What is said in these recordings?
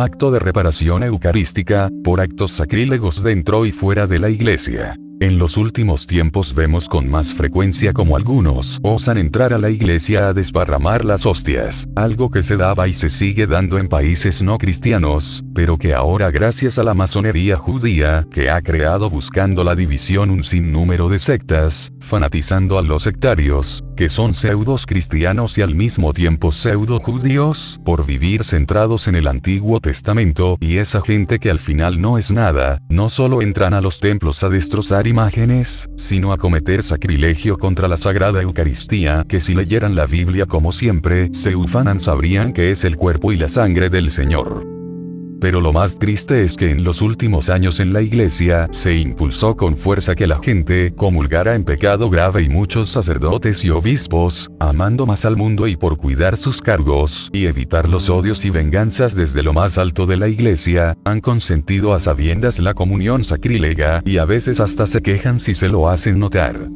acto de reparación eucarística, por actos sacrílegos dentro y fuera de la iglesia. En los últimos tiempos vemos con más frecuencia como algunos osan entrar a la iglesia a desparramar las hostias, algo que se daba y se sigue dando en países no cristianos, pero que ahora gracias a la masonería judía, que ha creado buscando la división un sinnúmero de sectas, fanatizando a los sectarios, que son pseudos cristianos y al mismo tiempo pseudo judíos, por vivir centrados en el Antiguo Testamento, y esa gente que al final no es nada, no solo entran a los templos a destrozar imágenes, sino a cometer sacrilegio contra la Sagrada Eucaristía, que si leyeran la Biblia como siempre, se ufanan sabrían que es el cuerpo y la sangre del Señor. Pero lo más triste es que en los últimos años en la iglesia, se impulsó con fuerza que la gente comulgara en pecado grave y muchos sacerdotes y obispos, amando más al mundo y por cuidar sus cargos, y evitar los odios y venganzas desde lo más alto de la iglesia, han consentido a sabiendas la comunión sacrílega, y a veces hasta se quejan si se lo hacen notar.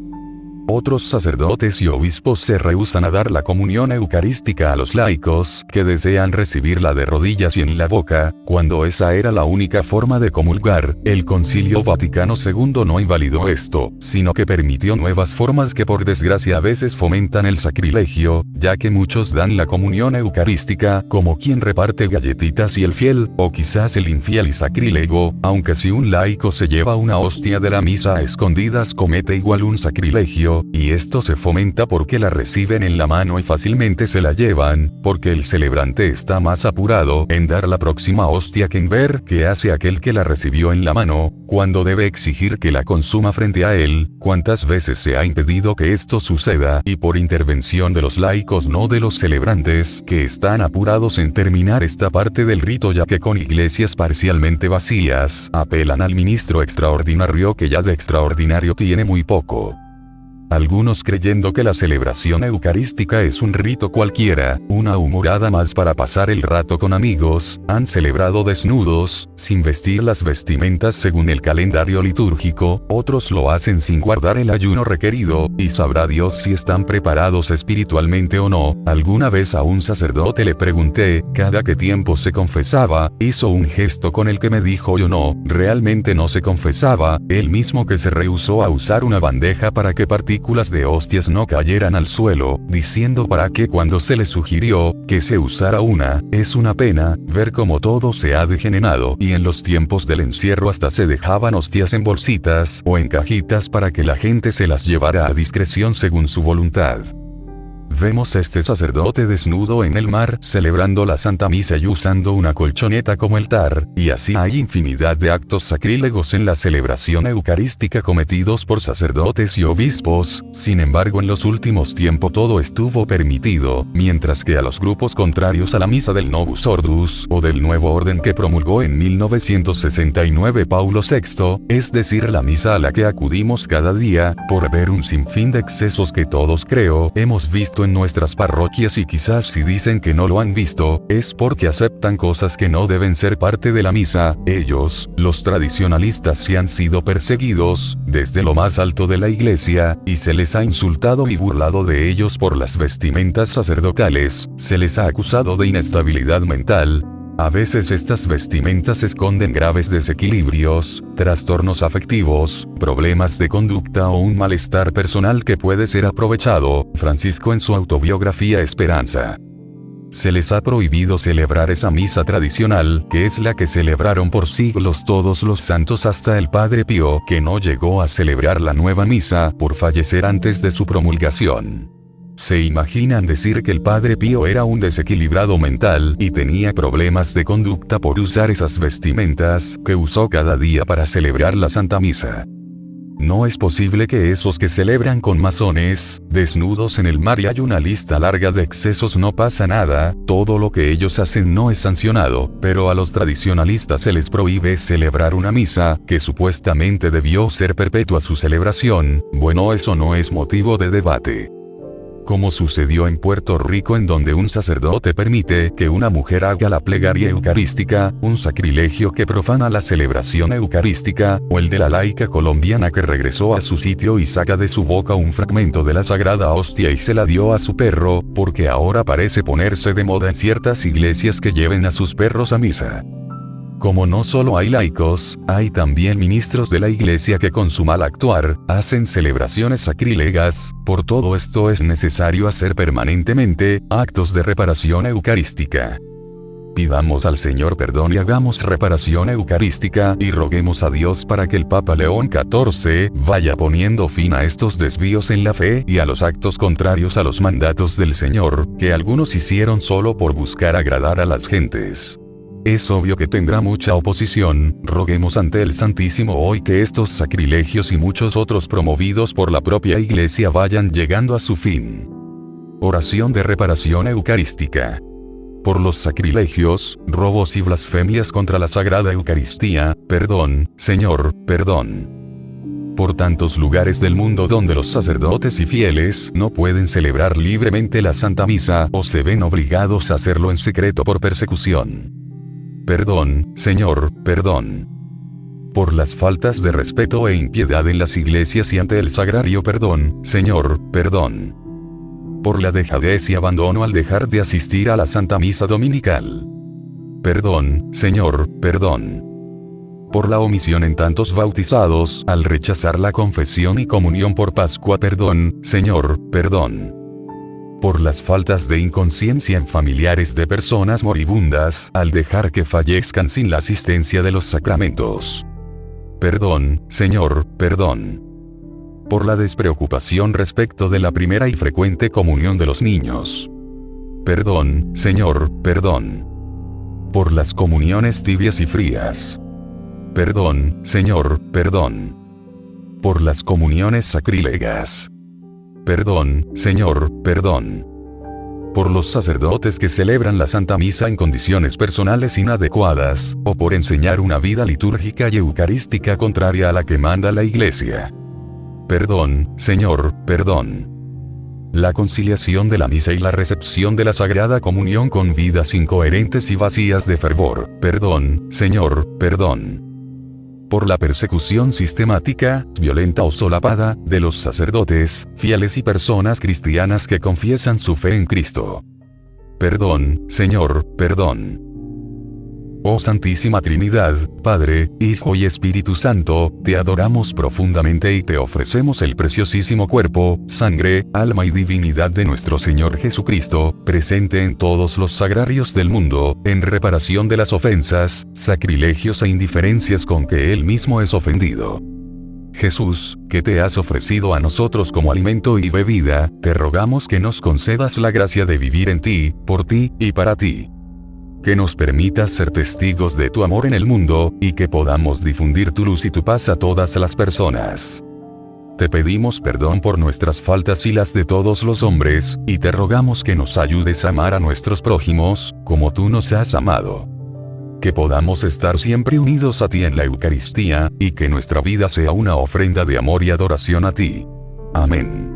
Otros sacerdotes y obispos se rehúsan a dar la comunión eucarística a los laicos, que desean recibirla de rodillas y en la boca, cuando esa era la única forma de comulgar. El Concilio Vaticano II no invalidó esto, sino que permitió nuevas formas que por desgracia a veces fomentan el sacrilegio, ya que muchos dan la comunión eucarística, como quien reparte galletitas y el fiel, o quizás el infiel y sacrílego, aunque si un laico se lleva una hostia de la misa a escondidas comete igual un sacrilegio, y esto se fomenta porque la reciben en la mano y fácilmente se la llevan, porque el celebrante está más apurado en dar la próxima hostia que en ver qué hace aquel que la recibió en la mano, cuando debe exigir que la consuma frente a él. ¿Cuántas veces se ha impedido que esto suceda, y por intervención de los laicos, no de los celebrantes, que están apurados en terminar esta parte del rito, ya que con iglesias parcialmente vacías, apelan al ministro extraordinario, que ya de extraordinario tiene muy poco? Algunos creyendo que la celebración eucarística es un rito cualquiera, una humorada más para pasar el rato con amigos, han celebrado desnudos, sin vestir las vestimentas según el calendario litúrgico, otros lo hacen sin guardar el ayuno requerido, y sabrá Dios si están preparados espiritualmente o no. Alguna vez a un sacerdote le pregunté, cada qué tiempo se confesaba, hizo un gesto con el que me dijo yo no, realmente no se confesaba, él mismo que se rehusó a usar una bandeja para que partículas de hostias no cayeran al suelo, diciendo para qué cuando se le sugirió que se usara una. Es una pena ver cómo todo se ha degenerado, y en los tiempos del encierro hasta se dejaban hostias en bolsitas o en cajitas para que la gente se las llevara a discreción según su voluntad. Vemos a este sacerdote desnudo en el mar, celebrando la Santa Misa y usando una colchoneta como altar, y así hay infinidad de actos sacrílegos en la celebración eucarística cometidos por sacerdotes y obispos. Sin embargo, en los últimos tiempos todo estuvo permitido, mientras que a los grupos contrarios a la misa del Novus Ordus, o del nuevo orden que promulgó en 1969 Paulo VI, es decir, la misa a la que acudimos cada día, por ver un sinfín de excesos que todos creo hemos visto en nuestras parroquias, y quizás si dicen que no lo han visto, es porque aceptan cosas que no deben ser parte de la misa. Ellos, los tradicionalistas, sí han sido perseguidos, desde lo más alto de la iglesia, y se les ha insultado y burlado de ellos por las vestimentas sacerdotales, se les ha acusado de inestabilidad mental. A veces estas vestimentas esconden graves desequilibrios, trastornos afectivos, problemas de conducta o un malestar personal que puede ser aprovechado. Francisco en su autobiografía Esperanza. Se les ha prohibido celebrar esa misa tradicional, que es la que celebraron por siglos todos los santos hasta el Padre Pío, que no llegó a celebrar la nueva misa por fallecer antes de su promulgación. ¿Se imaginan decir que el Padre Pío era un desequilibrado mental y tenía problemas de conducta por usar esas vestimentas que usó cada día para celebrar la Santa Misa? No es posible que esos que celebran con masones, desnudos en el mar y hay una lista larga de excesos no pasa nada, todo lo que ellos hacen no es sancionado, pero a los tradicionalistas se les prohíbe celebrar una misa, que supuestamente debió ser perpetua su celebración. Bueno, eso no es motivo de debate. como sucedió en Puerto Rico, en donde un sacerdote permite que una mujer haga la plegaria eucarística, un sacrilegio que profana la celebración eucarística, o el de la laica colombiana que regresó a su sitio y saca de su boca un fragmento de la sagrada hostia y se la dio a su perro, porque ahora parece ponerse de moda en ciertas iglesias que lleven a sus perros a misa. Como no solo hay laicos, hay también ministros de la iglesia que con su mal actuar, hacen celebraciones sacrílegas. Por todo esto es necesario hacer permanentemente actos de reparación eucarística. Pidamos al Señor perdón y hagamos reparación eucarística y roguemos a Dios para que el Papa León XIV vaya poniendo fin a estos desvíos en la fe y a los actos contrarios a los mandatos del Señor, que algunos hicieron solo por buscar agradar a las gentes. Es obvio que tendrá mucha oposición. Roguemos ante el Santísimo hoy que estos sacrilegios y muchos otros promovidos por la propia Iglesia vayan llegando a su fin. Oración de reparación eucarística. Por los sacrilegios, robos y blasfemias contra la Sagrada Eucaristía, perdón, Señor, perdón. Por tantos lugares del mundo donde los sacerdotes y fieles no pueden celebrar libremente la Santa Misa o se ven obligados a hacerlo en secreto por persecución. Perdón, Señor, perdón. Por las faltas de respeto e impiedad en las iglesias y ante el sagrario, perdón, Señor, perdón. Por la dejadez y abandono al dejar de asistir a la Santa Misa Dominical. Perdón, Señor, perdón. Por la omisión en tantos bautizados al rechazar la confesión y comunión por Pascua, perdón, Señor, perdón. Por las faltas de inconsciencia en familiares de personas moribundas, al dejar que fallezcan sin la asistencia de los sacramentos. Perdón, Señor, perdón. Por la despreocupación respecto de la primera y frecuente comunión de los niños. Perdón, Señor, perdón. Por las comuniones tibias y frías. Perdón, Señor, perdón. Por las comuniones sacrílegas. Perdón, Señor, perdón. Por los sacerdotes que celebran la Santa Misa en condiciones personales inadecuadas, o por enseñar una vida litúrgica y eucarística contraria a la que manda la Iglesia. Perdón, Señor, perdón. La conciliación de la misa y la recepción de la Sagrada Comunión con vidas incoherentes y vacías de fervor. Perdón, Señor, perdón. Por la persecución sistemática, violenta o solapada, de los sacerdotes, fieles y personas cristianas que confiesan su fe en Cristo. Perdón, Señor, perdón. Oh Santísima Trinidad, Padre, Hijo y Espíritu Santo, te adoramos profundamente y te ofrecemos el preciosísimo cuerpo, sangre, alma y divinidad de nuestro Señor Jesucristo, presente en todos los sagrarios del mundo, en reparación de las ofensas, sacrilegios e indiferencias con que Él mismo es ofendido. Jesús, que te has ofrecido a nosotros como alimento y bebida, te rogamos que nos concedas la gracia de vivir en ti, por ti y para ti. Que nos permitas ser testigos de tu amor en el mundo, y que podamos difundir tu luz y tu paz a todas las personas. Te pedimos perdón por nuestras faltas y las de todos los hombres, y te rogamos que nos ayudes a amar a nuestros prójimos, como tú nos has amado. Que podamos estar siempre unidos a ti en la Eucaristía, y que nuestra vida sea una ofrenda de amor y adoración a ti. Amén.